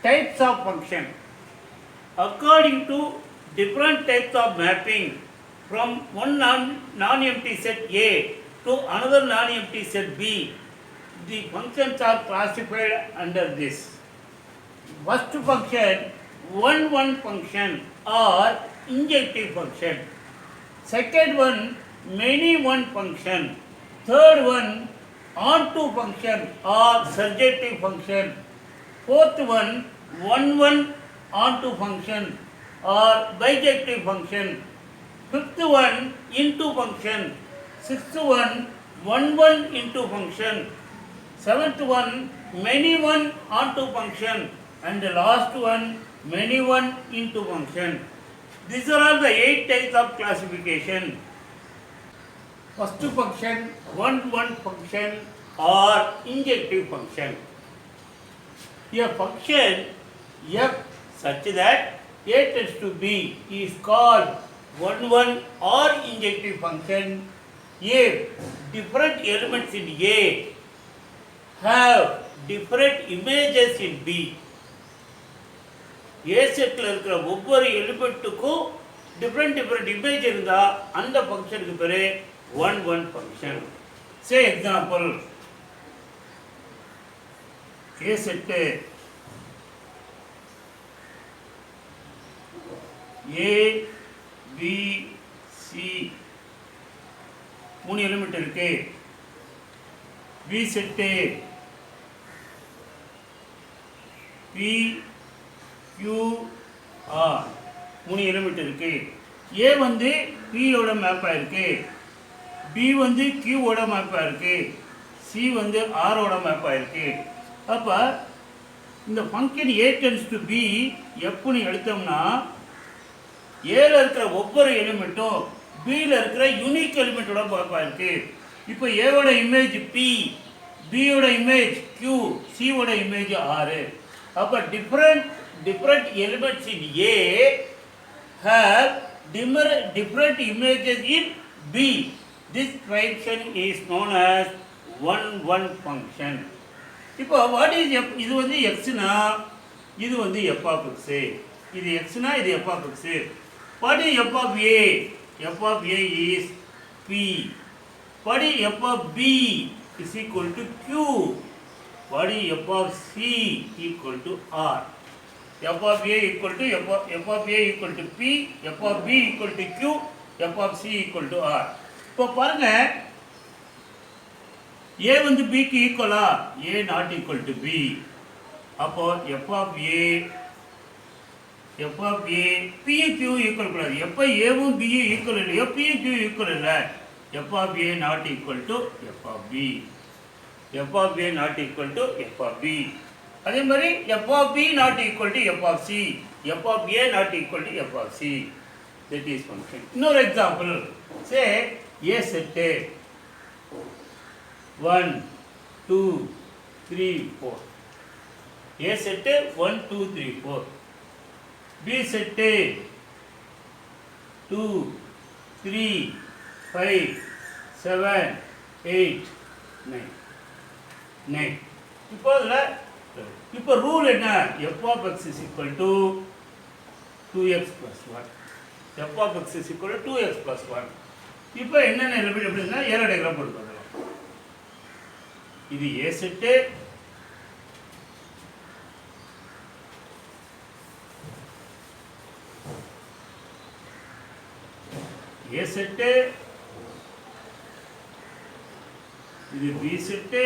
Types of function. According to different types of mapping from one non-empty set A to another non-empty set B, the functions are classified under this. First function, one function or injective function. Second one, many one function. Third one, onto function or surjective function. Fourth one onto function or bijective function. Fifth one, into function. Sixth one into function. Seventh one, many one onto function. And the last one, many one into function. These are all the 8 types of classification. First function, one function or injective function. A function f such that A tends to B is called one or injective function if different elements in A have different images in B. A செட்டில் இருக்கிற ஒவ்வொரு எலிமெண்ட்டுக்கும் different image இருந்தால் அந்த ஃபங்க்ஷனுக்கு பேர் one function. Say example, A set A B C 3 element இருக்கு. B set B QR 3 element இருக்கு. ஏ வந்து பியோட மேப்பாக இருக்கு, பி வந்து கியூவோட மேப்பாக இருக்கு, சி வந்து ஆரோட மேப்பாக இருக்கு. அப்போ இந்த function A tends to B எப்படின்னு எடுத்தோம்னா ஏல இருக்கிற ஒவ்வொரு எலிமெண்ட்டும் பியில் இருக்கிற யூனிக் எலிமெண்ட்டோட மேப்பாக இருக்கு. இப்போ ஏவோட இமேஜ் பி, பியோட இமேஜ் கியூ, சியோட இமேஜ் ஆறு. அப்போ different elements in A have different images in B. This function is known as one function. இப்போ what is f? இது வந்து x னா இது வந்து f of x. இது x னா இது f of x. What is f of A? f of A is P. What is f of B is equal to Q. What is f of C equal to R. f of A equal to f of A equal to P, f of B equal to Q, f of C equal to R. இப்போ பாருங்க, A வந்து B க்கு ஈக்குவலா? A not equal to B. அப்போ f of A P Q equal கூடாது. எப்போ ஏவும் B equal இல்லையோ P Q ஈக்குவல் இல்லை. f of A not equal to f of B. f of A not equal to f of B. அதே மாதிரி f of B not equal to f of C, f of A not equal to f of C. That is function. இன்னொரு example, say A set 1 2 3 4. A set 1 2 3 4. B set 2 3 5 7 8 9. இப்போ rule என்ன? f of x is equal to 2x plus 1. f of x is equal to 2x plus 1. இப்போ என்னென்ன element எப்படின்னா aero diagram போட்டு பார்க்கலாம். இது A set, A set, இது B set,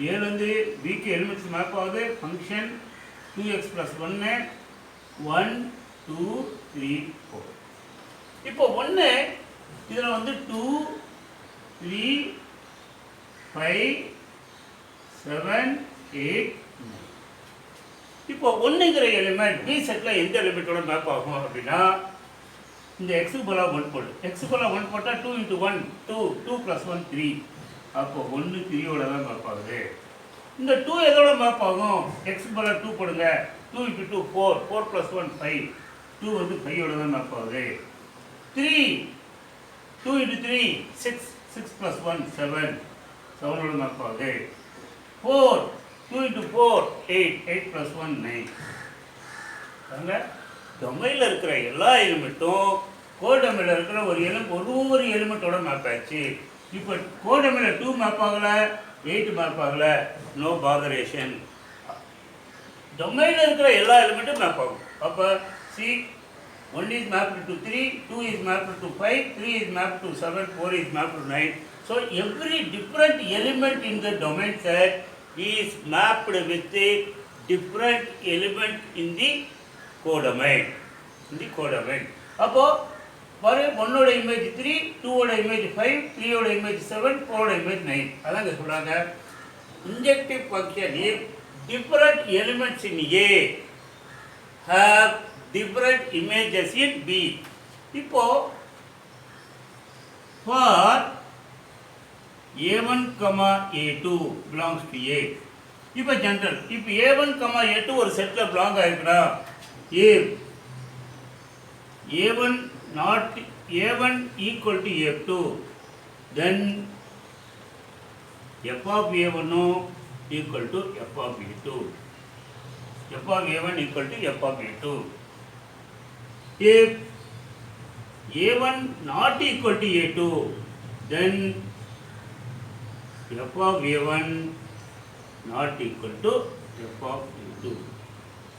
ஏழுந்து பிக்கு எலிமெண்ட்ஸ் மேப் ஆகுது. Function 2x plus 1 1 2 3 4. இப்போ 1 இதில் வந்து 2 3 5 7 8 9. இப்போ 1ங்கிற எலிமெண்ட் பி செட்டில் எந்த எலிமெண்ட்டோட மேப் ஆகும் அப்படின்னா இந்த எக்ஸுக்கு பதிலாக 1 போடு. எக்ஸுக்கு பதிலாக 1 போட்டால் 2 into 1 2 2 plus 1 3. அப்போ 1 3யோட தான் மேப் ஆகுது. இந்த 2 எதோட மேப் ஆகும்? எக்ஸ் பதிலாக 2 போடுங்க. 2 into 2 4 4 plus 1 5. 2 வந்து 5யோட தான் மேப் ஆகுது. 3 2 into 3 6 6 plus 1 7 7ஓட மேப் ஆகுது. 4, 2 into 4, 8, 8 plus 1, 9. பாருங்க, டொமைனில் இருக்கிற எல்லா எலிமெண்ட்டும் கோடொமைனில் இருக்கிற ஒரு எலிமெண்ட்டோட மேப் ஆயிடுச்சு. இப்போ கோடொமைனில் 2 மேப் ஆகலை, 8 மேப் ஆகலை, நோ பாதரேஷன். டொமைனில் இருக்கிற எல்லா எலிமெண்ட்டும் மேப் ஆகும். அப்போ C 1 is mapped to 3, 2 is mapped to 5, 3 is mapped to 7, 4 is mapped to 9. So every different element in the domain set is mapped with a different element in the codomain. அப்போ பாரு 1 ஓட image 3, 2 ஓட image 5, 3 ஓட image 7, 4 ஓட image 9. அதான் சொல்றாங்க injective function if different elements in A have different images in B. இப்போ for A1, A2 belongs to A. இப்போ ஜெனரல் இப்போ A1, A2 ஒரு செட்ல belong ஆயிருக்குனா A1 not A1 equal to A2, then f of A1 equal to f of A2. f of A1 equal to f of A2. If A1 not equal to A2, then f of A1 not equal to f of A2.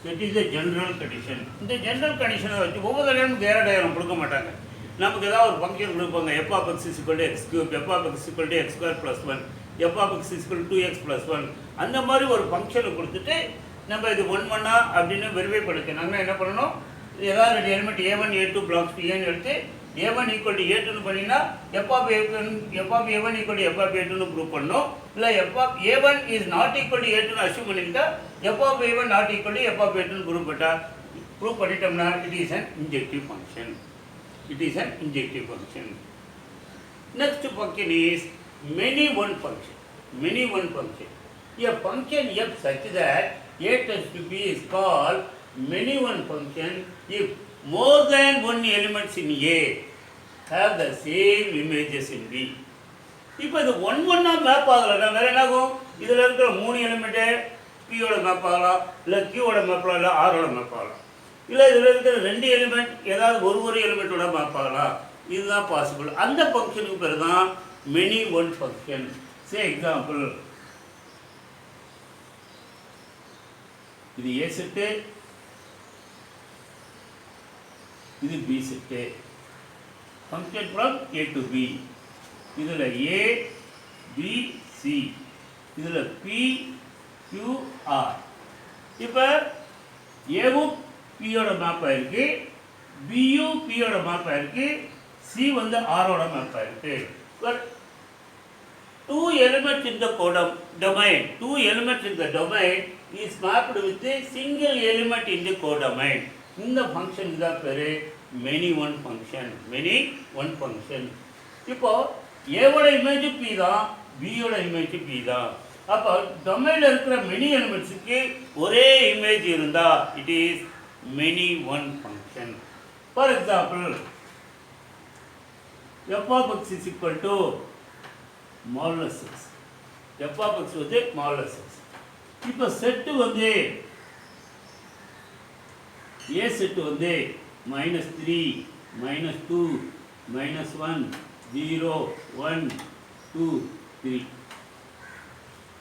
That is the general condition. இந்த general condition வச்சு ஒவ்வொரு தடவையும் வேற diagram கொடுக்க மாட்டாங்க. நமக்கு ஏதாவது ஒரு ஃபங்க்ஷன் கொடுப்பாங்க f of x is equal to x cube, f of x is equal to x square plus 1, f of x is equal to 2x plus 1. அந்த மாதிரி ஒரு ஃபங்க்ஷனை கொடுத்துட்டு நம்ம இது 1 1 அப்படின்னு வெரிஃபை பண்ணிக்க நாங்கள் என்ன பண்ணணும், ஏதாவது ரெண்டு element A1 A2 blocks to Aன்னு எடுத்து A1 ஈக்குவல் டு A2ன்னு பண்ணினா f of A1 equal to f of A2ன்னு ப்ரூவ் பண்ணணும். இல்லை f of A1 is not equal to A2ன்னு அஸ்யூம் பண்ணிக்கிட்டா f of A1 not equal to f of A2ன்னு prove பண்ணிட்டோம்னா it is an injective function. Next function is many one function. A function f such that A tends to B is called many one function if more than one elements in A have the same images in B. இப்போ இது 1 map ஆகலைன்னா வேற என்ன ஆகும், இதில் இருக்கிற 3 element P-ஓட map ஆகலாம், இல்லை Q-ஓட மேப் ஆகலாம், இல்லை R-ஓட மேப் ஆகலாம், இல்லை இதில் இருக்கிற 2 எலிமெண்ட் ஏதாவது ஒரு எலிமெண்ட்டோட மேப் ஆகலாம். இதுதான் பாசிபிள். அந்த ஃபங்க்ஷனுக்கு பேர் தான் many one function. Say example, இது A செட்டு, இது B set, function from A to B. இதில் A, B, C, இதில் P, Q, R. இப்போ ஏவும் P-யோட மேப் ஆயிருக்கு, Bயும் P-யோட மேப் ஆயிருக்கு, C வந்து R-ஓட மேப் ஆயிருக்கு. But 2 elements in the domain is mapped with a single element in the codomain. இந்த ஃபங்க்ஷன் தான் பேரு many one function. இப்போ A-ஓட இமேஜ் P தான், B-யோட இமேஜ் P தான். அப்போ டொமைனில் இருக்கிற மெனி எலிமெண்ட்ஸுக்கு ஒரே இமேஜ் இருந்தா it is many one function. For example, f of x is equal to modulus x. f of x வந்து modulus x. இப்போ செட்டு வந்து A செட்டு வந்து -3, -2, -1, 0, 1, 2, 3.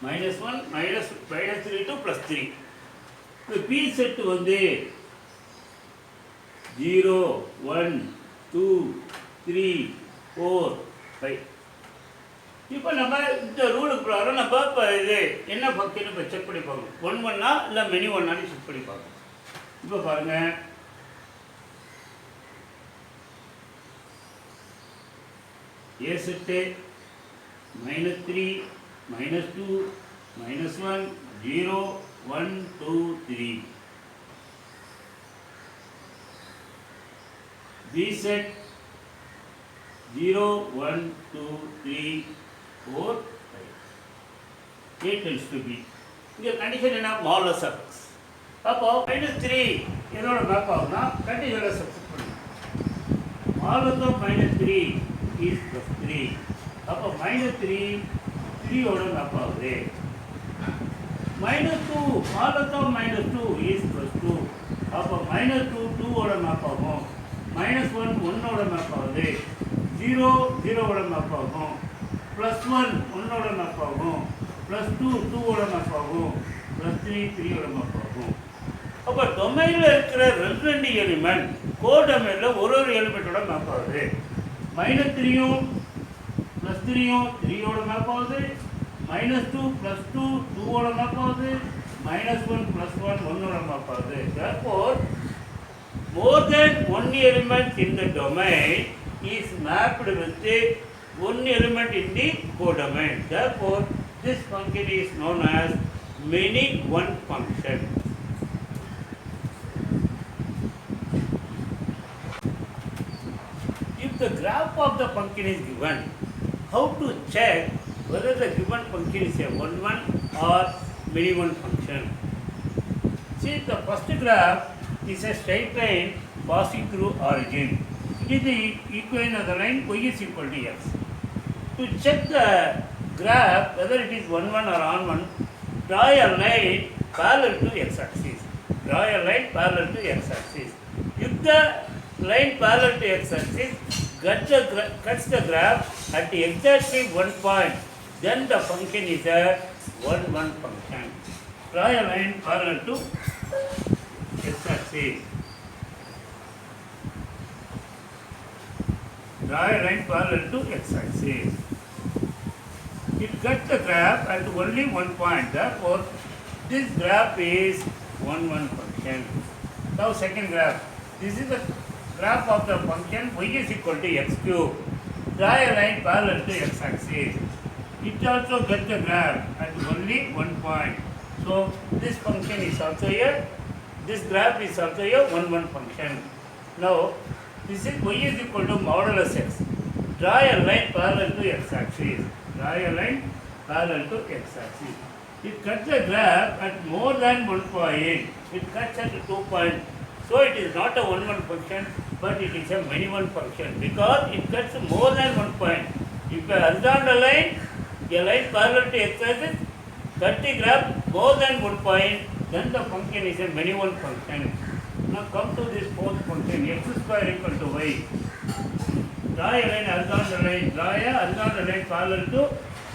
-1, -3 to +3. இப்போ P செட்டு வந்து 0, 1, 2, 3, 4, 5. இப்போ நம்ம இந்த ரூலுக்கு பிரகாரம் நம்ம இப்போ இது என்ன ஃபங்க்ஷன் இப்போ செக் பண்ணி பார்க்கணும். 1 1 இல்லை மெனி 1 செக் பண்ணி பார்க்கணும். இப்போ பாருங்கள், A set -3, -2, -1, 0, 1, 2, 3. B set 0, 1, 2, 3, 4, 5. A tends to B. இங்கே கண்டிஷன் என்ன, மாடுலஸ் ஆஃப் எக்ஸ். அப்போ -3 என்னோட மேப் ஆகும்னா கண்டிஷனை சப்ஸ்டிட் பண்ணுங்க. Modulus of -3 is +3. அப்போ -3 3யோட மேப் ஆகுது. minus 2, modulus of minus 2 is plus 2. அப்போ minus 2, 2 ஓட மேப் ஆகும். minus 1, 1 ஓட மேப் ஆகுது. 0, 0 ஓட மேப் ஆகும். plus 1, 1 ஓட மேப் ஆகும். plus 2, 2 ஓட மேப் ஆகும். plus 3, 3 ஓட மேப் ஆகும். அப்போ டொமைனில் இருக்கிற ரெண்டு எலிமெண்ட் கோடொமைனில் ஒரு எலிமெண்ட்டோட மேப் ஆகுது. minus 3யும் plus 3யும் 3 ஓட மேப் ஆகுது. minus 2 plus 2 2 ஓட மேப் ஆகுது. minus 1 plus 1 1 ஓட மேப் ஆகுது. Therefore, more than one element in the domain is mapped with one element in the codomain. Therefore, this function is known as many one function. If the graph of the function is given, how to check whether the given function is a one or many one function? See, the first graph is a straight line passing through origin. It is the equivalent of the line y is equal to x. To check the graph whether it is one or on one, draw a line parallel to x-axis. Draw a line parallel to x-axis. If the line parallel to x-axis cuts the graph at exactly one point, then the function is a one function. Draw a line parallel to x-axis. Draw a line parallel to x-axis. It cuts the graph at only one point. Therefore, this graph is one function. Now, second graph. This is the graph of the function y is equal to x cube. Draw a line parallel to x-axis. It also gets the graph at only one point. So, this function is also this graph is also a one function. Now, this is y is equal to modulus x. Draw a line parallel to x-axis. Draw a line parallel to x-axis. It cuts the graph at more than one point. It cuts at 2 points. So, it is not a one function, but it is a many one function because it cuts more than one point. If a horizontal line, a line parallel to x-axis, cut the graph more than one point, then the function is a many one function. Now come to this fourth function, x square equal to y. Draw a line, horizontal line, draw a horizontal line parallel to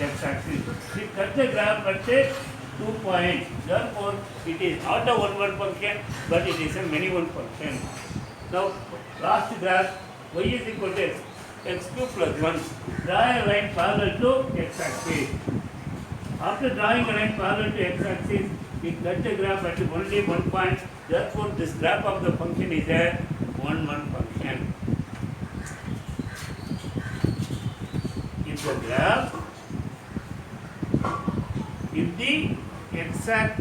x-axis. It cuts the graph at 2 points. Therefore, it is not a one function, but it is a many one function. Now, last graph, y is equal to x cube plus 1. Draw a line parallel to x-axis. After drawing a line parallel to x-axis, it cuts the graph at only one point. Therefore, this graph of the function is a one function. If the graph, if the exact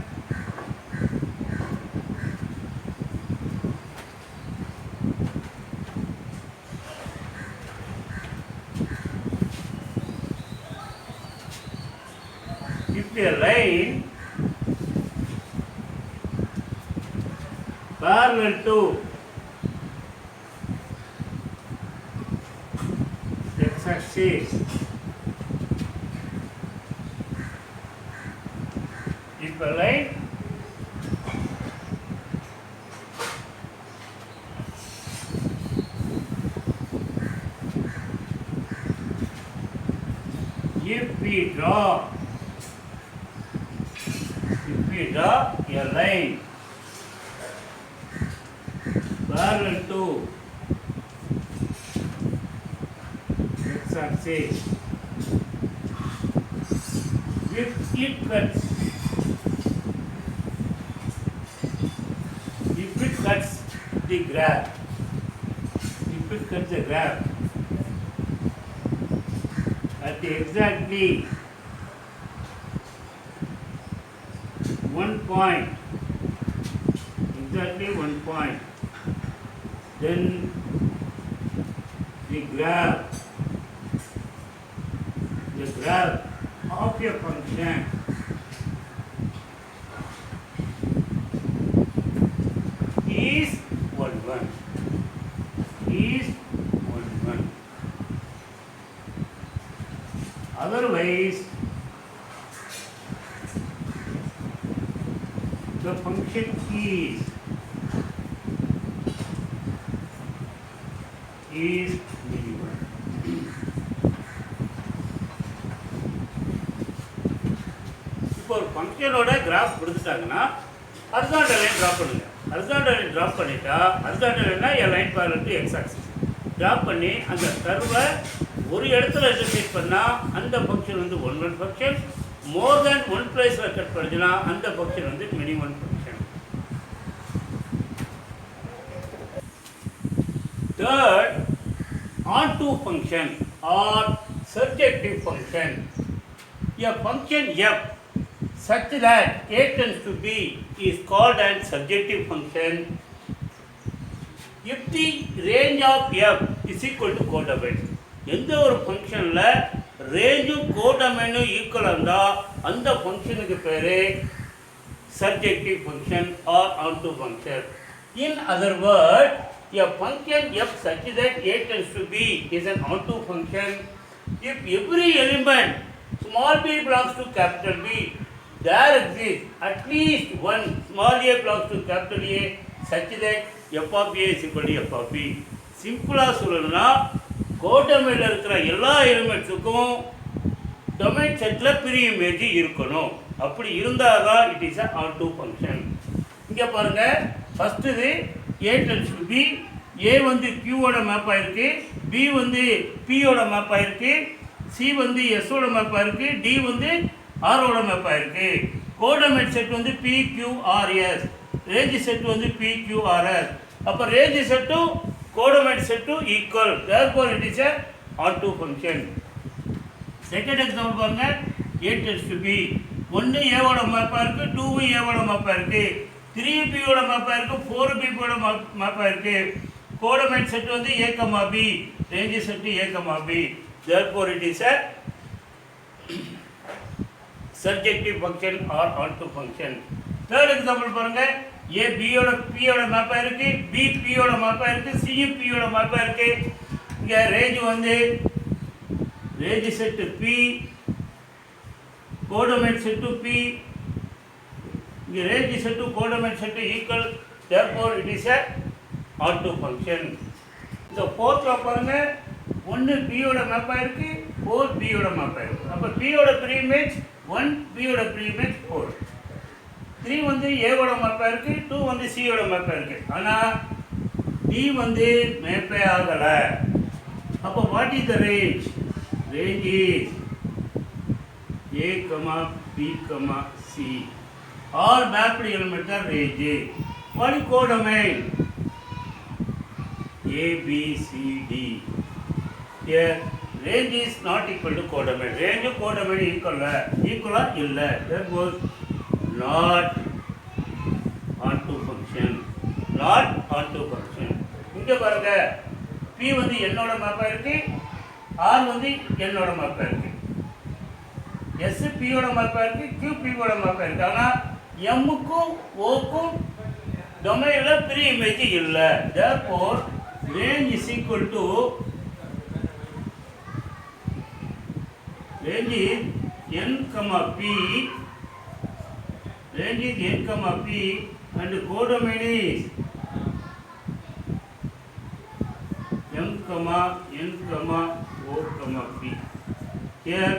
if the line parallel to x-axis, if a line if we draw a line parallel to x-axis, if it cuts the graph, if it cuts the graph at exactly one point, then the graph of a function is one. Otherwise, the function is minimal. இப்போ ஒரு ஃபங்க்ஷனோட graph கொடுத்துட்டாங்கன்னா horizontal line draw பண்ணுங்க. Horizontal line draw பண்ணிட்டா horizontal லைன்னா a line parallel to x axis draw பண்ணி அந்த கர்வை ஒரு இடத்துல இன்டர்செக்ட் பண்ணால் அந்த ஃபங்க்ஷன் வந்து ஒன் ஃபங்க்ஷன். மோர் தேன் ஒன் பிளேஸில் கட் பண்ணுச்சுன்னா அந்த ஃபங்க்ஷன் வந்து minimum function. Third, onto function or surjective function. A function f such that a tends to b is called as surjective function if the range of f is equal to codomain. எந்த ஒரு ஃபங்க்ஷனில் ரேஞ்சும் கோடமைனும் ஈக்குவலாக இருந்தால் அந்த ஃபங்க்ஷனுக்கு பேர் surjective function or onto function. In other words, a function f such that a tends to b is an onto function if every element small b belongs to capital B, there exists at least one small a belongs to capital A such that f of a is equal to f of b. சிம்பிளாக சொல்லணும்னா கோடமையில் இருக்கிற எல்லா எலிமெண்ட்ஸுக்கும் domain settle pre image இருக்கணும். அப்படி இருந்தால் தான் it is a onto function. இங்கே பாருங்கள், ஃபஸ்ட்டு இது a tends to b, a வந்து q-ஓட மேப் ஆகிருக்கு, b வந்து p-ஓட மேப் ஆகிருக்கு, c வந்து s-ஓட மேப் ஆகிருக்கு, d வந்து r-ஓட மேப் ஆகிருக்கு. கோடமைட் செட் வந்து p q r s, range set வந்து p q r s. அப்போ ரேஞ்ச் செட்டும் கோடமைட் செட்டும் equal, therefore it is a onto function. Second example பாருங்க, a tends to b, 1 a-ஓட மேப்பாக இருக்குது, 2 a-ஓட மேப்பாக இருக்குது, 3 b-ஓட மேப்பாக இருக்குது, 4 b-ஓட மேப்பாக இருக்குது. கோடமைட் செட் வந்து a, b, range set a, b, therefore it is a surjective function or onto function. Third example பாருங்க, a b-ஓட p-ஓட மேப்பாக இருக்குது, b p-ஓட மேப்பாக இருக்குது, c p-ஓட மேப்பாக இருக்குது. இங்கே ரேஞ்ச் வந்து range set p, codomain set p, இங்கே range set codomain set equal, therefore it is a onto function. இந்த ஃபோர்த்தில் பாருங்க, 1 b-ஓட மேப்பாக இருக்குது, 4 b-ஓட மேப்பாக இருக்குது. அப்போ p-ஓட ப்ரீ இமேஜ் 1, b-ஓட ப்ரீ இமேஜ் 4. 3 வந்து a-ஓட மேப்பாக இருக்குது, 2 வந்து c-ஓட மேப்பாக இருக்குது. ஆனால் d வந்து மேப்பே ஆகலை. அப்போ what is the range? Range is a, b, c. All mapped elements are range. What is codomain? A, B, C, D. Here range is not equal to codomain. Range of codomain equal illa. Therefore not onto function. Not onto function. இங்கே பாருங்க, P வந்து என்னோட மேப்பாக இருக்கு, R வந்து என்னோட மேப்பாக இருக்கு, S P-ஓட மேப்பாக இருக்கு, Q P-ஓட மேப்பாக இருக்கு. ஆனால் M-க்கும் O-க்கும் டொமைனில் ப்ரீ இமேஜ் இல்லை. therefore range is equal to range is n, p, range is n, p and codomain is m, n, o, p. Here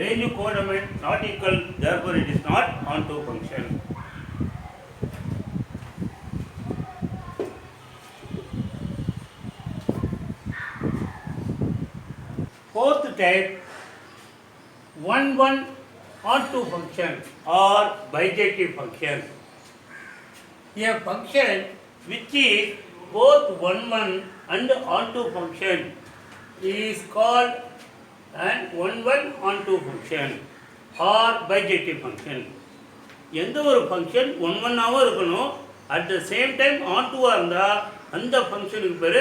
range codomain not equal, therefore it is not onto function. Fourth type, 1 onto function or bijective function. A function which is both 1 and onto function is called an 1 onto function or bijective function. எந்த ஒரு function 1 இருக்கணும், at the same time onto-ஆ இருந்தால் அந்த ஃபங்க்ஷனுக்கு பேர்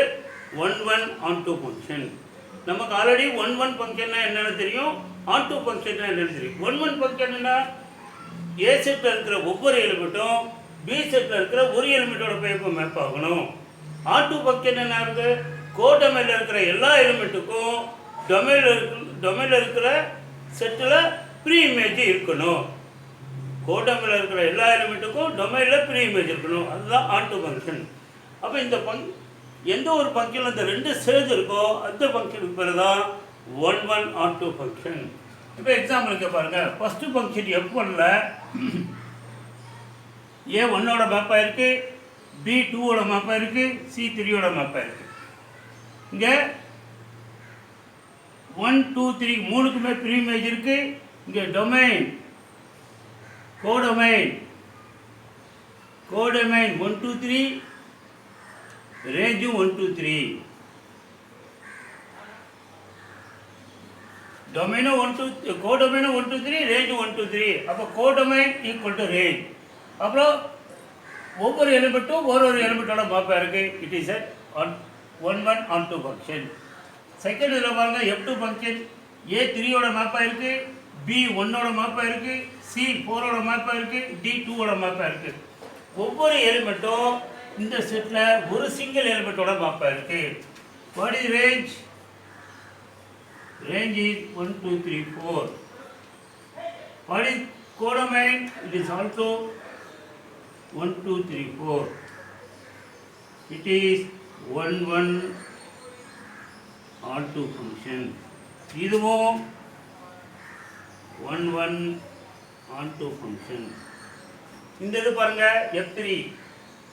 1 onto function. நமக்கு already 1 ஃபங்க்ஷன்னா என்னென்னு தெரியும், onto ஃபங்க்ஷன்னா என்னென்னு தெரியும். 1 ஃபங்க்ஷன்னா ஏ செட்டில் இருக்கிற ஒவ்வொரு எலிமெண்ட்டும் பி செட்டில் இருக்கிற ஒரு எலிமெண்ட்டோட போய் மேப் ஆகணும். onto ஃபங்க்ஷன் என்ன இருக்குது, கோடமையில் இருக்கிற எல்லா எலிமெண்ட்டுக்கும் டொமைனில் இருக்கிற செட்டில் ப்ரீ இமேஜ் இருக்கணும். கோடமையில் இருக்கிற எல்லா எலிமெண்ட்டுக்கும் டொமைனில் ப்ரீ இமேஜ் இருக்கணும், அதுதான் ஆன்டு ஃபங்க்ஷன். அப்போ இந்த எந்த ஒரு ஃபங்க்ஷனில் இந்த ரெண்டு ஸ்டேஜ் இருக்கோ அந்த ஃபங்க்ஷனுக்கு பேர் தான் 1 ஆன்டு ஃபங்க்ஷன். இப்போ எக்ஸாம்பிளுக்கு பாருங்கள், ஃபஸ்ட்டு ஃபங்க்ஷன் F1ல் A1ஓட மேப்பாக இருக்குது, B2ஓட மேப்பாக இருக்குது, C3ஓட மேப்பாக இருக்குது. இங்கே 1 2 3 மூணுக்குமே ப்ரீ இமேஜ் இருக்குது. இங்கே டொமைன் கோடொமைன் 1 2 3, ரேஞ்சும் 1 2 3, டொமைனும் 1 2, கோடொமைனும் 1 2 3, ரேஞ்சும் 1 2 3. அப்போ கோடொமைன் ஈக்குவல் டு ரேஞ்ச். அப்புறம் ஒவ்வொரு எலிமெண்ட்டும் ஒரு எலிமெண்ட்டோட மேப்பாக இருக்குது. It is one and function. Second இதில் பாருங்கள், F2 ஃபங்க்ஷன் A3ஓட மேப்பாக இருக்குது, B1ஓட மேப்பாக இருக்குது, C4ஓட மேப்பாக இருக்குது, D2ஓட மேப்பாக இருக்குது. ஒவ்வொரு எலிமெண்ட்டும் இந்த செட்டில் ஒரு சிங்கிள் எலிமெண்ட்டோட மேப்பாக இருக்குது. What is range? Range is 1 2 3 4. What is codomain? It is also 1 2 3 4. It is 1 onto function. இதுவும் 1 onto function. இந்த இது பாருங்க, F3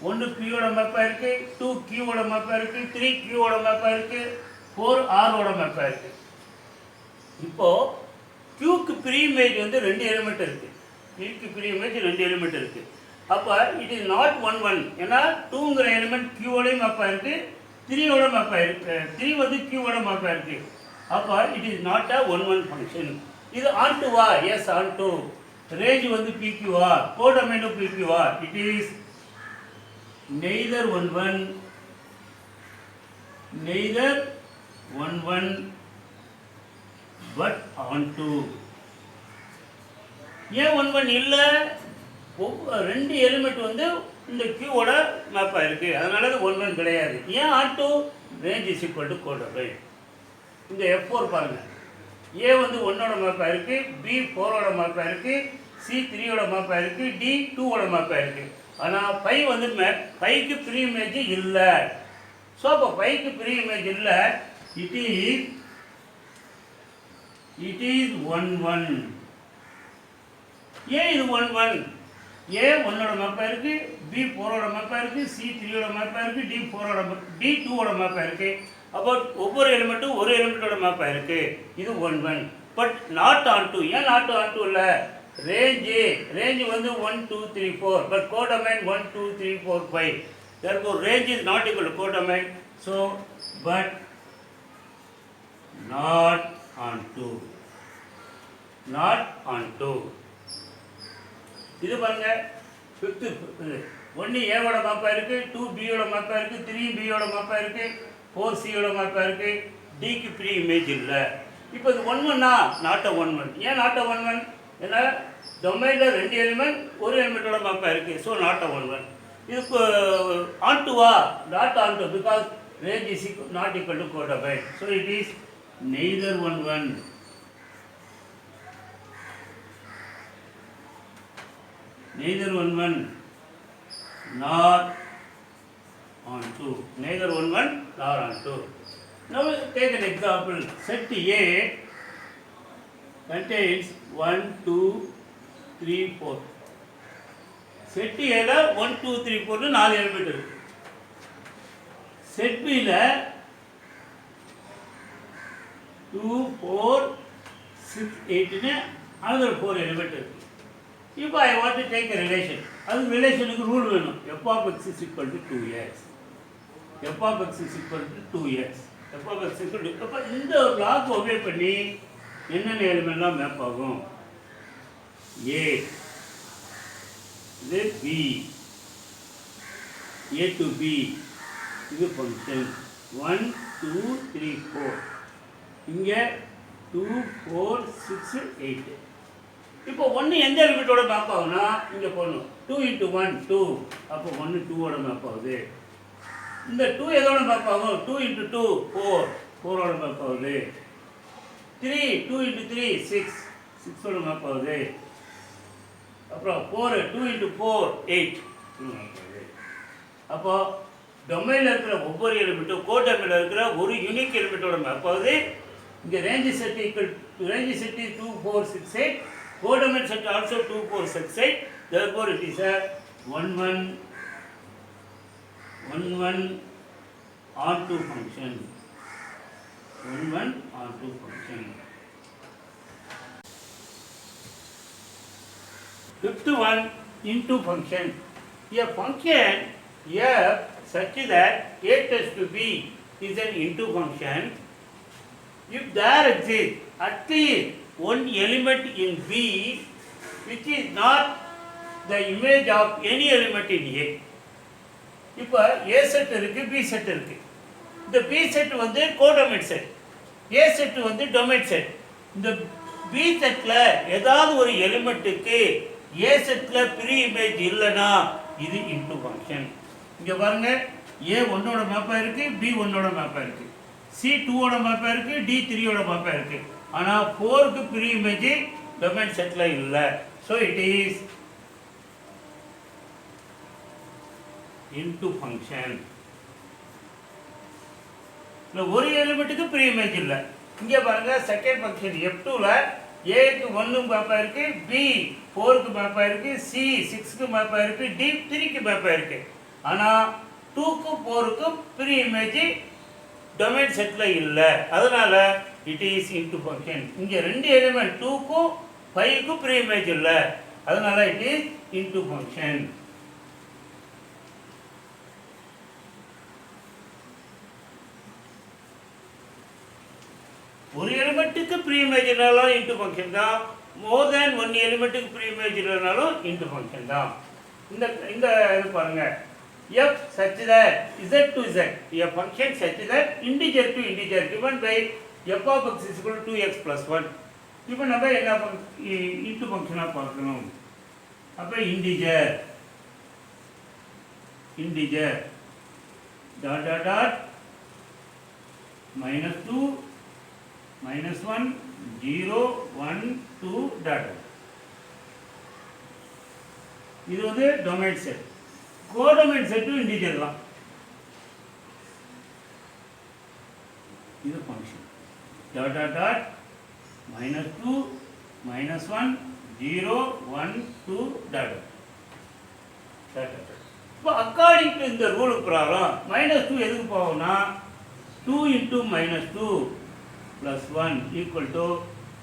1 Q ஓட மேப்பாக இருக்குது, 2 Q ஓட மேப்பாக இருக்குது, 3 Q ஓட மேப்பாக இருக்குது, 4 R ஓட மேப்பாக இருக்குது. இப்போது க்யூக்கு ப்ரீ இமேஜ் வந்து 2 எலிமெண்ட் இருக்குது. க்யூக்கு ப்ரீ இமேஜ் 2 எலிமெண்ட் இருக்குது. அப்போ இட் இஸ் நாட் 1 ஏன்னா 2ங்கிற எலிமெண்ட் க்யூவோடையும் மேப்பாக இருக்குது, 3ஓட மேப்பாக இருக்குது, 3 வந்து க்யூவோட மேப்பாக இருக்குது. அப்போ it is not a 1 function. இது ஆன்டுவா? Yes onto. ரேஞ்ச் வந்து பிக்யூவா? கோடொமைனும் பிக்யூவா? It is neither 1 but onto. ஏன் 1 இல்லை? 2 எலிமெண்ட் வந்து இந்த கியூவோட மேப்பாக இருக்குது, அதனால அது 1 கிடையாது. ஏன் and? Range is equal to codomain. இந்த F4 பாருங்கள், A வந்து 1ஓட மேப்பாக இருக்குது, B 4ஓட மேப்பாக இருக்குது, C 3ஓட மேப்பாக இருக்குது, D 2ஓட மேப்பாக இருக்குது. ஆனால் பை வந்து பைக்கு ப்ரீ இமேஜ் இல்லை. ஸோ அப்போ பைக்கு ப்ரீ இமேஜ் இல்லை. இட் இஸ் 1 ஏன் இது 1 A 1ஓட மேப்பாக இருக்குது, B 4ஓட மேப்பாக இருக்குது, C 3ஓட மேப்பாக இருக்குது, D 2ஓட மேப்பாக இருக்குது. அப்போ ஒவ்வொரு எலிமெண்ட்டும் ஒரு எலிமெண்ட்டோட மேப்பாக இருக்குது. இது 1 பட் நாட் ஆன்டு. ஏன் நாட் ஆன்டு இல்லை? ரேஞ்சு வந்து 1 2 3 4 but codomain 1 2 3 4 5. therefore range is not equal to codomain. So but not onto. இது பாருங்க, 5th 1 ஏவோட மேப்பாக இருக்குது, 2 பியோட மேப்பாக இருக்குது, 3 பியோட மேப்பாக இருக்குது, 4 சியோட மேப்பாக இருக்குது. டிக்கு ப்ரீ இமேஜ் இல்லை. இப்போ இது 1 நாட் அ 1. ஏன் நாட் அ 1? ஏன்னா டொமைனில் 2 எலிமெண்ட் ஒரு எலிமெண்ட்டோட மேப்பாக இருக்குது. So not a 1. இதுக்கு ஆன்டுவா? Not onto, because range is not equal to codomain. So it is neither 1 nor onto. Neither 1 nor onto. Now take an example. Set A contains 1 2 3 4. Set A ல 1 2 3 4 னு 4 element இருக்கு. Set B ல 2 4 6 8 னு another 4 element இருக்கு. இப்போ I want to take a relation. அது ரிலேஷனுக்கு rule வேணும். f of x is equal to 2x. f of x is equal to 2x. f of x is equal to. அப்போ இந்த ஒரு lock obey பண்ணி என்னென்ன எலிமெண்ட்லாம் map ஆகும்? A, இது B, A to B, இது ஃபங்க்ஷன் 1 2 3 4. இங்கே 2 4 6 8. இப்போ 1 எந்த எலிமெண்ட்டோட மேப் ஆகும்னா இங்கே போடணும். 2 × 1 2. அப்போ 1 2ஓட மேப் ஆகுது. இந்த 2 எதோட மேப் ஆகும்? 2 × 2 4. 4ஓட மேப் ஆகுது. 3 2 × 3 6. 6ஓட மேப் ஆகுது. அப்புறம் 4 2 into 4 8. அப்போ டொமைனில் இருக்கிற ஒவ்வொரு எலிமெண்ட்டும் கோடொமைனில் இருக்கிற ஒரு யூனிக் எலிமெண்ட்டோட மேப் ஆகுது. இங்கே range set range set is 2 4 6 8, codomain set also 2 4 6 8, therefore it is a 1 1 onto function. 1 onto function. Fifth one, into function. A function f such that a tends to b is an into function if there exists at least one element in b which is not the image of any element in a. இப்போ a set இருக்கு, b set இருக்கு. இந்த b set வந்து codomain set, a set வந்து domain set. இந்த b செட்ல ஏதாவது ஒரு எலிமெண்ட்டுக்கு a செட்ல ப்ரீ இமேஜ் இல்லைன்னா இது இன்டு ஃபங்க்ஷன். இங்கே பாருங்க, a 1ஓட மேப்பாக இருக்கு, b 1ஓட மேப்பாக இருக்கு, c 2ஓட மேப்பாக இருக்கு, d 3ஓட மேப்பாக இருக்கு. ஆனால் 4க்கு ப்ரீ இமேஜ் டொமைன் செட்ல இல்லை. So it is into function. இல்லை ஒரு எலிமெண்ட்டுக்கு ப்ரீ இமேஜ் இல்லை. இங்கே பாருங்க, செகண்ட் ஃபங்க்ஷன் F2ல ஏக்கு 1 மேப்பாக இருக்கு, பி 4க்கு மேப்பாக இருக்கு, சி 6க்கு மேப்பாக இருக்கு, டி 3க்கு மேப்பாக இருக்கு. ஆனால் 2க்கு 4க்கும் ப்ரீ இமேஜ் டொமைன் செட்டில் இல்லை. அதனால இட் இஸ் இன்டு ஃபங்க்ஷன். இங்கே ரெண்டு எலிமெண்ட் 2க்கும் 5க்கும் ப்ரீ இமேஜ் இல்லை. அதனால இட் இஸ் இன்டு ஃபங்க்ஷன். ஒரு எலிமெண்ட்டுக்கு ப்ரீ இமேஜ் இல்லைனாலும் இன்டு ஃபங்க்ஷன் தான். மோர் தேன் ஒன் எலிமெண்ட்டுக்கு ப்ரீ இமேஜ் இல்லைனாலும் இன்டு ஃபங்க்ஷன் தான். இந்த இந்த இது பாருங்க, f such that z to z, a function such that integer to integer given by f of x is equal to 2x plus 1. இப்போ நம்ம என்ன இன்டு ஃபங்க்ஷனாக பார்க்கணும். அப்போ integer dot dot dot -2 -1 0 1 2 dot. இது வந்து டொமைன் செட். கோடொமைன் செட்டும் இன்டிஜர் தான். இது function dot dot dot -2 -1 0 1 2 dot. இப்போ அக்கார்டிங் டு இந்த ரூல் பிரகாரம் -2 எதுக்கு போகும்னா 2 into -2 plus 1 equal to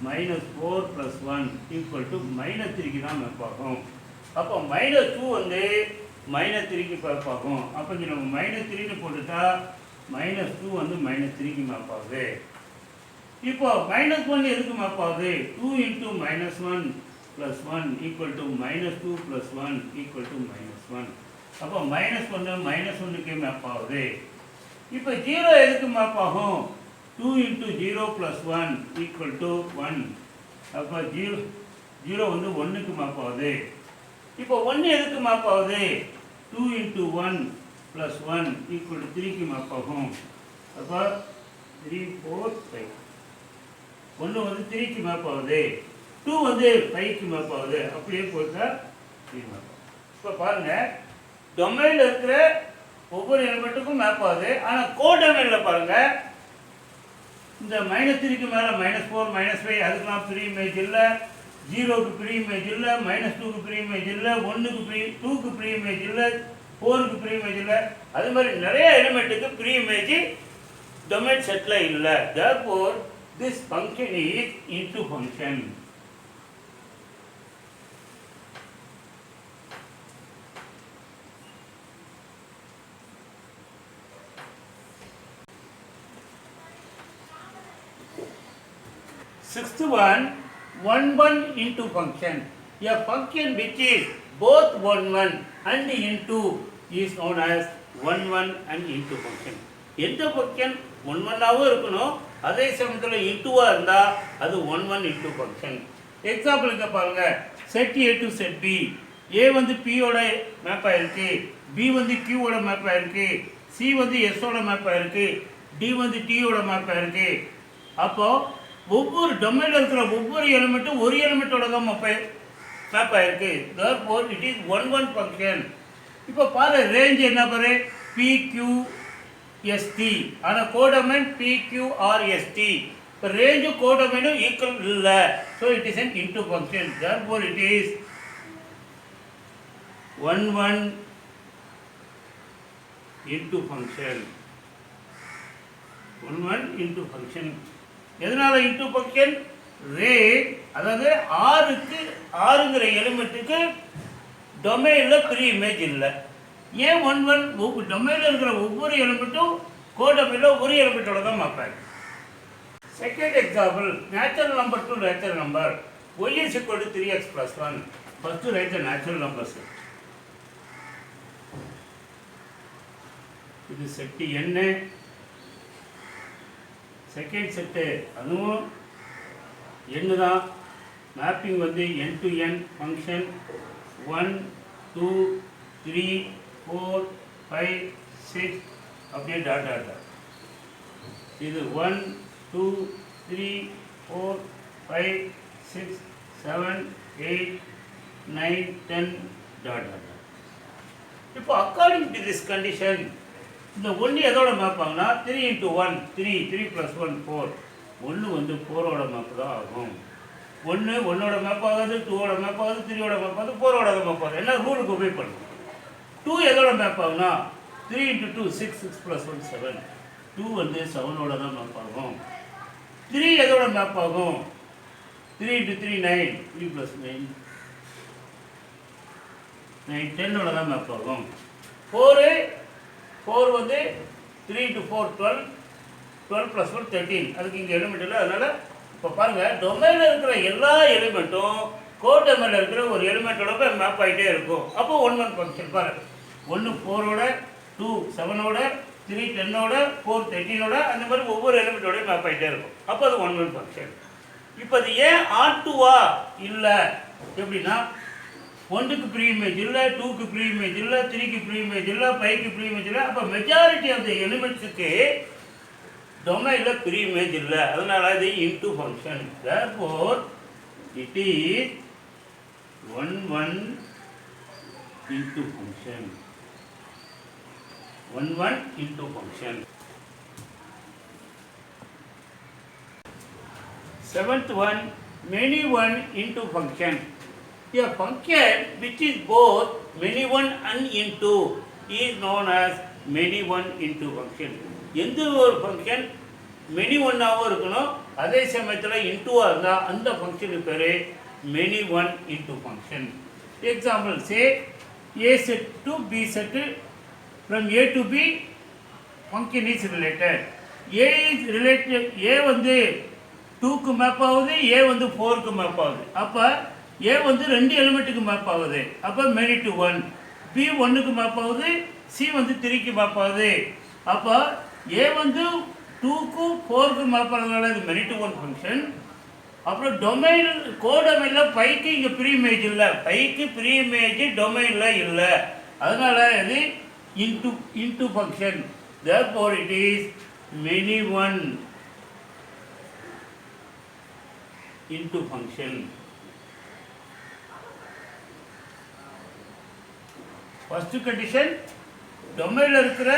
-4 plus 1 equal to -3க்கு தான் மேப் ஆகும். அப்போ -2 வந்து -3க்கு மேப் ஆகும். அப்போ இங்கே நம்ம -3ன்னு போட்டுட்டா -2 வந்து -3க்கு மேப் ஆகுது. இப்போ -1 எதுக்கு மேப் ஆகுது? 2 into -1 plus 1 equal to -2 plus 1 equal to -1. அப்போ -1 -1க்கு மேப் ஆகுது. இப்போ 0 எதுக்கு மேப் ஆகும்? 2 into 0 plus 1 equal to 1. அப்போ 0 வந்து 1க்கு மேப் ஆகுது. இப்போ 1 எதுக்கு மேப் ஆகுது? 2 into 1 plus 1 equal to 3க்கு map ஆகும். அப்போ 3 4 5. 1 வந்து 3க்கு மேப் ஆகுது, 2 வந்து 5க்கு மேப் ஆகுது. அப்படியே போட்டா 3 மேப் ஆகுது. இப்போ பாருங்க, டொமைனில் இருக்கிற ஒவ்வொரு எலிமெண்ட்டுக்கும் மேப் ஆகுது. ஆனால் கோடொமைனில் பாருங்க, இந்த -3க்கு மேலே -4 -5 அதுக்கெல்லாம் ப்ரீ இமேஜ் இல்லை, 0க்கு ப்ரீ இமேஜ் இல்லை, -2க்கு ப்ரீ இமேஜ் இல்லை, 2க்கு ப்ரீ இமேஜ் இல்லை, 4க்கு ப்ரீ இமேஜ் இல்லை. அது மாதிரி நிறைய எலிமெண்ட்டுக்கு ப்ரீ இமேஜ் டொமைன் செட்டில் இல்லை. therefore this function is into function. Sixth one, 1 into function. A function which is both 1 and into is known as 1 and into function. எந்த function 1 இருக்கணும், அதே சமயத்தில் இன்டூவாக இருந்தால் அது 1 into function. எக்ஸாம்பிள் இங்கே பாருங்க, set A to set B. A வந்து Pயோட மேப்பாக இருக்கு, B வந்து Qவோட மேப்பாக இருக்கு, C வந்து Sஓட மேப்பாக இருக்கு, D வந்து Tயோட மேப்பாக இருக்கு. அப்போ ஒவ்வொரு டொமைனில் இருக்கிற ஒவ்வொரு எலிமெண்ட்டும் ஒரு எலிமெண்ட்டோட தான் மேப்பு. மேப் ஆயிருக்கு. therefore it is 1 1 function. இப்போ பாரு ரேஞ்ச் என்ன பாரு PQST, ஆனால் கோடமைன் PQRST. இப்போ ரேஞ்சும் கோடமைனும் ஈக்குவல் இல்லை, so it is an into function. therefore it is 1 1 into function. 1 1 into function. எதனால into function? ரேஞ்ச், அதாவது ஆறுங்கிற எலிமெண்ட்டுக்கு டொமைனில் ப்ரீ இமேஜ் இல்லை. ஏன் 1 1? டொமைனில் இருக்கிற ஒவ்வொரு எலிமெண்ட்டும் கோடமைனில் ஒரு எலிமெண்ட்டோட தான் மாப்பாங்க. Second example, natural number to natural number. y is equal to 3x plus 1. First write the natural numbers. இது செட்டு n, செகண்ட் செட்டு அதுவும் n தான். மேப்பிங் வந்து n to n ஃபங்க்ஷன் 1 2 3 4 5 6 அப்படியே டாட் டாட் டாட். இது 1 2 3 4 5 6 7 8 9 10 dot dot dot. இப்போ according to this condition இந்த ஒன்று எதோட மேப்பாங்கன்னா 3 into 1 3 3 plus 1 4. ஒன்று வந்து 4ஓட மேப்பு தான் ஆகும். ஒன்று ஒன்னோட மேப் ஆகாது, 2ஓட மேப் ஆகுது, 3ஓட மேப் ஆகுது, 4ஓட மேப் ஆகுது. என்ன ரூலுக்கு உபயோக பண்ணும். 2 எதோட மேப் ஆகுனா 3 into 2 6 6 plus 1 7. 2 வந்து 7ஓட தான் மேப் ஆகும். 3 எதோட மேப் ஆகும் 3 into 3 9 3 plus 9 9 10ஓட தான் மேப் ஆகும். 4 வந்து 3 into 4 12 12 plus 1 13. அதுக்கு இங்கே எலிமெண்ட் இல்லை. அதனால் இப்போ பாருங்கள், டொமைனில் இருக்கிற எல்லா எலிமெண்ட்டும் கோடொமைனில் இருக்கிற ஒரு எலிமெண்ட்டோட போய் மேப் ஆகிட்டே இருக்கும். அப்போ 1 1 ஃபங்க்ஷன் பாருங்கள். 1 4ஓட 2 7ஓட 3 10ஓட 4 13ஓட அந்த மாதிரி ஒவ்வொரு எலிமெண்ட்டோடய மேப் ஆகிட்டே இருக்கும். அப்போ அது 1 1 ஃபங்க்ஷன். இப்போ அது ஏன் R2வா இல்லை எப்படின்னா 1க்கு ப்ரீ இமேஜ் இல்லை, 2க்கு ப்ரீ இமேஜ் இல்லை, 3க்கு ப்ரீ இமேஜ் இல்லை, 5க்கு ப்ரீ இமேஜ் இல்லை. அப்போ மெஜாரிட்டி ஆஃப் த எலிமெண்ட்ஸுக்கு டொமைனில் ப்ரீ இமேஜ் இல்லை. அதனால இது into function. therefore it is 1 1 into function. 1 1 into function. Seventh one, many one into function. A function which is both many one and into is known as many one into function. எந்த ஒரு function many ஒன்னாகவும் இருக்கணும், அதே சமயத்தில் இன்டூவாக இருந்தால் அந்த ஃபங்க்ஷனுக்கு பேர் many one into function. Example say A set to B set, from A to B function is related. A is related, A வந்து 2க்கு மேப் ஆகுது, A வந்து 4க்கு மேப் ஆகுது. அப்போ A வந்து 2 எலிமெண்ட்டுக்கு மேப் ஆகுது, அப்போ மெனி டு 1. B 1க்கு மேப் ஆகுது, C வந்து 3க்கு மேப் ஆகுது. அப்போ A வந்து 2க்கு 4க்கு மேப் ஆகிறதுனால இது மெனி டு 1 ஃபங்க்ஷன். அப்புறம் டொமைன் கோடொமைனில் 5க்கு இங்கே ப்ரீ இமேஜ் இல்லை, 5க்கு ப்ரீ இமேஜ் டொமைனில் இல்லை, அதனால் இது into function. therefore it is many one into function. First condition, டொமைனில் இருக்கிற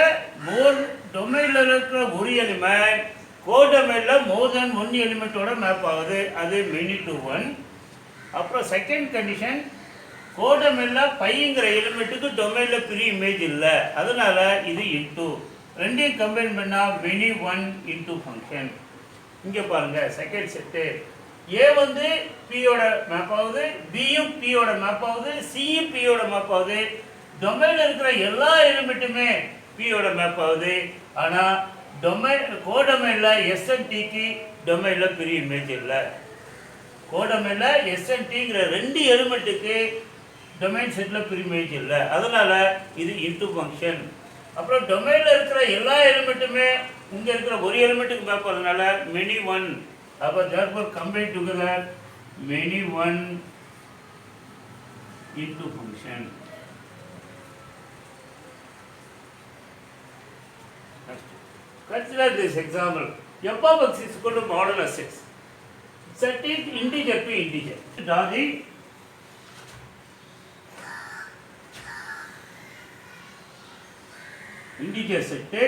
ஒரு எலிமெண்ட் கோடொமைனில் மோர் தென் 1 எலிமெண்ட்டோட மேப் ஆகுது, அது மெனி டு 1. அப்புறம் செகண்ட் கண்டிஷன், கோடொமைனில் 5ங்கிற எலிமெண்ட்டுக்கு டொமைனில் ப்ரீ இமேஜ் இல்லை, அதனால இது இன்டூ. ரெண்டையும் கம்பைன் பண்ணால் மெனி ஒன் இன்டூ ஃபங்க்ஷன். இங்கே பாருங்கள் செகண்ட் செட்டு, ஏ வந்து பியோட மேப் ஆகுது, பியும் பியோட மேப் ஆகுது, சியும் பியோட மேப் ஆகுது. டொமைனில் இருக்கிற எல்லா எலிமெண்ட்டுமே பியோட மேப் ஆகுது. ஆனால் கோடொமைனில் எஸ்என்டிக்கு டொமைனில் ப்ரீ இமேஜ் இல்லை. கோடொமைனில் எஸ்என்டிங்கிற 2 எலிமெண்ட்டுக்கு டொமைன் செட்டில் ப்ரீ இமேஜ் இல்லை, அதனால் இது இன்டூ ஃபங்க்ஷன். அப்புறம் டொமைனில் இருக்கிற எல்லா எலிமெண்ட்டுமே இங்கே இருக்கிற ஒரு எலிமெண்ட்டுக்கு மேப் ஆகுறதுனால மெனி ஒன். அப்போ therefore combine together many one into function. Consider this example. f of x is equal to modulus x. Set is integer to integer. Draw the integer set,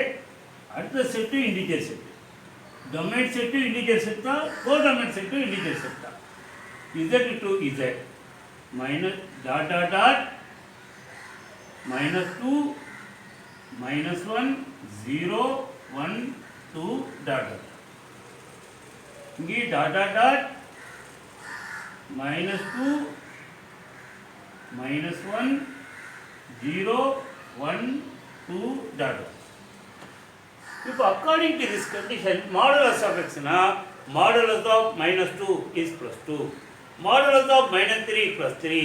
அடுத்த set integer set. Domain set integer set தான், codomain set integer set தான். z to z minus dot dot dot minus 2 minus 1 0 1 2 dot dot. இங்கே dot dot dot minus 2 minus 1 0 1 2 dot dot. இப்போ according to this condition, modulus of x na modulus of minus 2 is plus 2, modulus of minus 3 plus 3,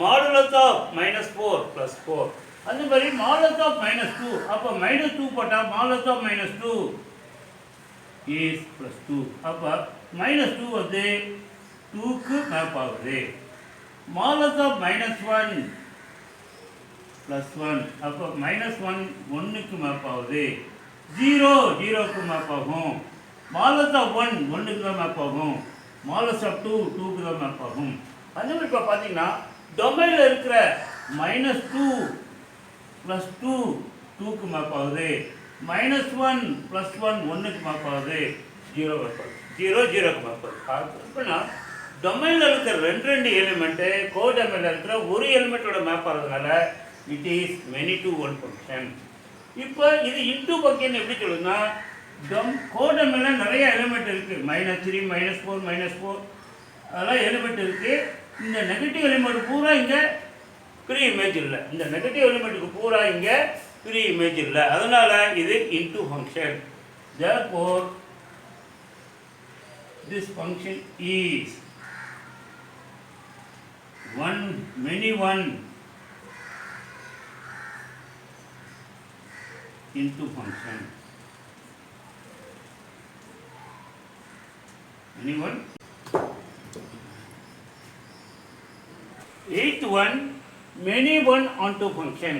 modulus of minus 4 plus 4. அந்த மாதிரி modulus of minus 2, அப்போ minus 2 போட்டா modulus of minus 2 is plus 2. அப்போ minus 2 வந்து 2க்கு map ஆகுது. modulus of minus 1 plus 1, அப்போ minus 1 1க்கு மேப் ஆகுது. 0 0க்கு மேப் ஆகும். modulus of 1 1க்கு தான் மேப் ஆகும். modulus of 2 2க்கு தான் மேப் ஆகும். அந்த மாதிரி இப்போ பார்த்தீங்கன்னா டொமைனில் இருக்கிற மைனஸ் 2 ப்ளஸ் 2 2க்கு மேப் ஆகுது. மைனஸ் 1 ப்ளஸ் 1 1க்கு மேப் ஆகுது. 0 மேப் ஆகுது. 0 0க்கு மேப் ஆகுது. அப்படின்னா டொமைனில் இருக்கிற ரெண்டு எலிமெண்ட்டு கோடொமைனில் இருக்கிற ஒரு எலிமெண்ட்டோட மேப் ஆகிறதுனால it is many to one function. இப்போ இது இன்டூ ஃபங்க்ஷன் எப்படி சொல்லுதுன்னா, கோடொமைனில் நிறைய எலிமெண்ட் இருக்குது. மைனஸ் 3 மைனஸ் 4 மைனஸ் 4 அதெல்லாம் எலிமெண்ட் இருக்குது. இந்த நெகட்டிவ் எலிமெண்ட் பூரா இங்கே ப்ரீ இமேஜ் இல்லை. இந்த நெகட்டிவ் எலிமெண்ட்டுக்கு பூரா இங்கே ப்ரீ இமேஜ் இல்லை. அதனால் இது into function. therefore this function is many one into function. Anyone? Eighth one, many one onto function.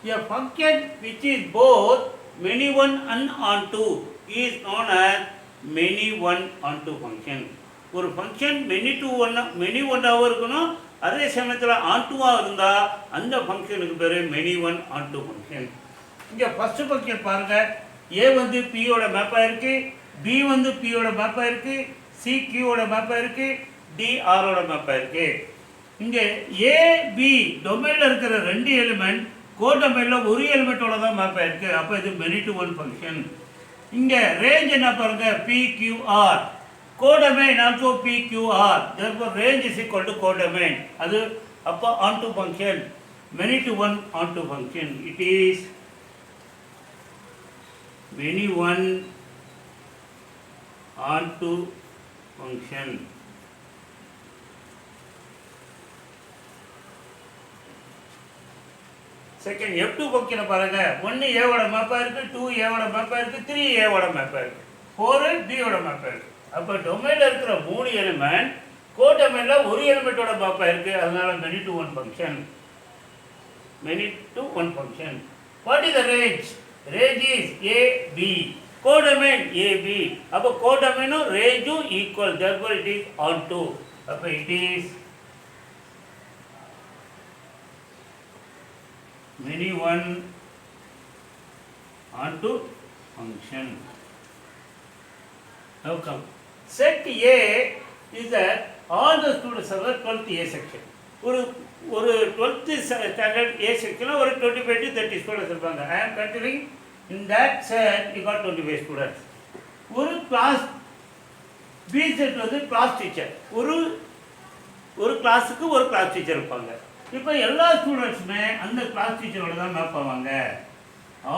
A function which is both many one and onto is known as many one onto function. ஒரு function many ஒன்னாகவும் இருக்கணும், அதே சமயத்தில் ஆன்டுவாக இருந்தால் அந்த ஃபங்க்ஷனுக்கு பேர் many one and function. இங்கே first function பாருங்கள். ஏ வந்து பியோட மேப்பாக இருக்குது, பி வந்து பியோட மேப்பாக இருக்குது, சி கியூவோட மேப்பாக இருக்குது, டி ஆரோட மேப்பாக இருக்குது. இங்கே ஏ பி டொமைனில் இருக்கிற ரெண்டு எலிமெண்ட் கோடொமைனில் ஒரு எலிமெண்ட்டோட தான் மேப்பாக இருக்குது. அப்போ இது மெனி டு ஒன் ஃபங்க்ஷன். இங்கே ரேஞ்ச் என்ன பாருங்கள், P Q R. Codomain also P Q R. therefore range is equal to codomain. அது அப்போ onto function, many to one onto function. It is many one onto function. Second F2 ஃபங்க்ஷனை பாருங்க. 1 ஏவோட மேப்பாக இருக்குது, 2 ஏவோட மேப்பாக இருக்குது, 3 ஏவோட மேப்பாக இருக்குது, 4 பியோட மேப்பாக இருக்குது. அப்போ டொமைனில் இருக்கிற 3 எலிமெண்ட் கோடொமைனில் ஒரு எலிமெண்ட்டோட மேப்பாக இருக்குது. அதனால many to one function. Many to one function. What is the range? Range is AB. Codomain AB. அப்போ கோடொமைனும் ரேஞ்சும் equal. therefore it is onto. அப்போ it is many one onto function. Now come. Set A is that all the students of the 12th A section. ஒரு 12th standard A section ஒரு 25 to 30 students இருப்பாங்க. I am considering in that set you got 25 students. ஒரு class B set வந்து class teacher. ஒரு கிளாஸுக்கு ஒரு class teacher இருப்பாங்க. இப்போ எல்லா ஸ்டூடெண்ட்ஸுமே அந்த கிளாஸ் டீச்சரோட தான் மேப் ஆவாங்க.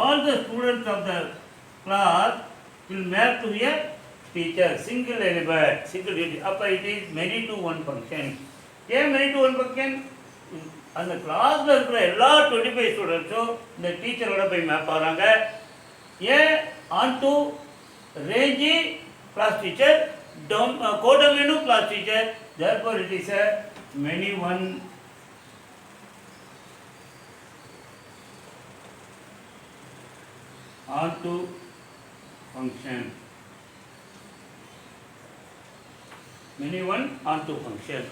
All the students of the class will map to a teacher. Single element, single duty. அப்போ it is many to one function. ஏன் மெனி டு ஒன் ஃபங்க்ஷன்? அந்த கிளாஸில் இருக்கிற எல்லா 25 ஸ்டூடெண்ட்ஸும் இந்த டீச்சரோட போய் மேப் ஆகிறாங்க. ஏன் ஆன்டு ரேஞ்சி கிளாஸ் டீச்சர், கோடொமைனும் class teacher. therefore it is a many one onto function. Many one onto function.